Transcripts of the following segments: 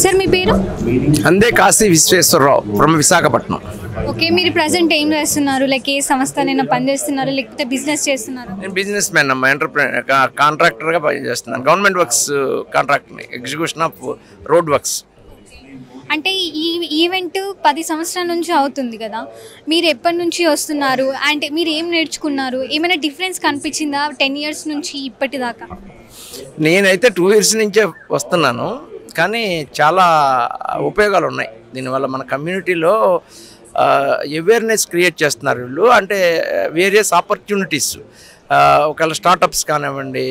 Sir మీ పేరు? అందే Kashi Visweswara Rao from Visakhapatnam. Okay, మీరు ప్రజెంట్ ఏం చేస్తున్నారు? లైక్ ఏ సంస్థనైనా పనిచేస్తున్నారు లేకపోతే బిజినెస్ చేస్తున్నారు? నేను బిజినెస్ మ్యాన్ అమ్మా, ఎంటర్ప్రైనర్, కాంట్రాక్టర్గా పనిచేస్తున్నాను. గవర్నమెంట్ వర్క్స్ కాంట్రాక్ట్ని, ఎగ్జిక్యూషన్ ఆఫ్ రోడ్ వర్క్స్. అంటే ఈ ఈవెంట్ 10 సంవత్సరాల నుంచి అవుతుంది కదా, మీరు ఎప్పటి నుంచి వస్తున్నారు? అంటే మీరు ఏం నేర్చుకున్నారు? ఏమైనా డిఫరెన్స్ కనిపించిందా 10 ఇయర్స్ నుంచి ఇప్పటిదాకా? నేనైతే 2 years నుంచే వస్తున్నాను, కానీ చాలా ఉపయోగాలు ఉన్నాయి దీనివల్ల. మన కమ్యూనిటీలో అవేర్నెస్ క్రియేట్ చేస్తున్నారు వీళ్ళు. అంటే వేరియస్ ఆపర్చునిటీస్, ఒకవేళ స్టార్టప్స్ కానివ్వండి,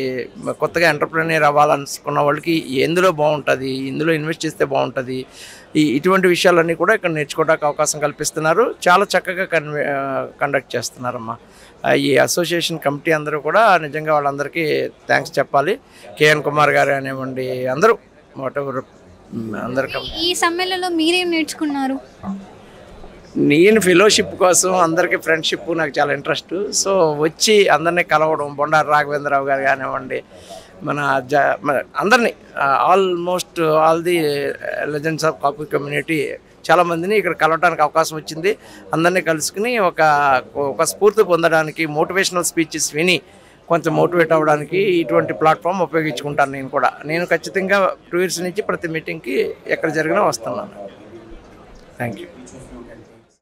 కొత్తగా ఎంటర్ప్రెన్యూర్ అవ్వాలనుకున్న వాళ్ళకి ఎందులో బాగుంటుంది, ఇందులో ఇన్వెస్ట్ చేస్తే బాగుంటుంది, ఇటువంటి విషయాలన్నీ కూడా ఇక్కడ నేర్చుకోవడానికి అవకాశం కల్పిస్తున్నారు. చాలా చక్కగా కండక్ట్ చేస్తున్నారమ్మా. ఈ అసోసియేషన్ కమిటీ అందరూ కూడా నిజంగా వాళ్ళందరికీ థ్యాంక్స్ చెప్పాలి. కేఎన్ కుమార్ గారు అనేవ్వండి, అందరూ వాటెవర్ అందరికీ. ఈ సమ్మేళనంలో మీరేం నేర్చుకున్నారు? నేను ఫెలోషిప్ కోసం, అందరికీ ఫ్రెండ్షిప్ నాకు చాలా ఇంట్రెస్ట్. సో వచ్చి అందరినీ కలవడం, బొండారు రాఘవేంద్రరావు గారు కానివ్వండి, మన అందరినీ, almost all the legends of Kapu community చాలామందిని ఇక్కడ కలవడానికి అవకాశం వచ్చింది. అందరినీ కలుసుకుని ఒక స్ఫూర్తి పొందడానికి, మోటివేషనల్ స్పీచెస్ విని కొంచెం మోటివేట్ అవ్వడానికి ఇటువంటి ప్లాట్ఫామ్ ఉపయోగించుకుంటాను. నేను ఖచ్చితంగా 2 years నుంచి ప్రతి మీటింగ్కి ఎక్కడ జరిగినా వస్తున్నాను. Thank you.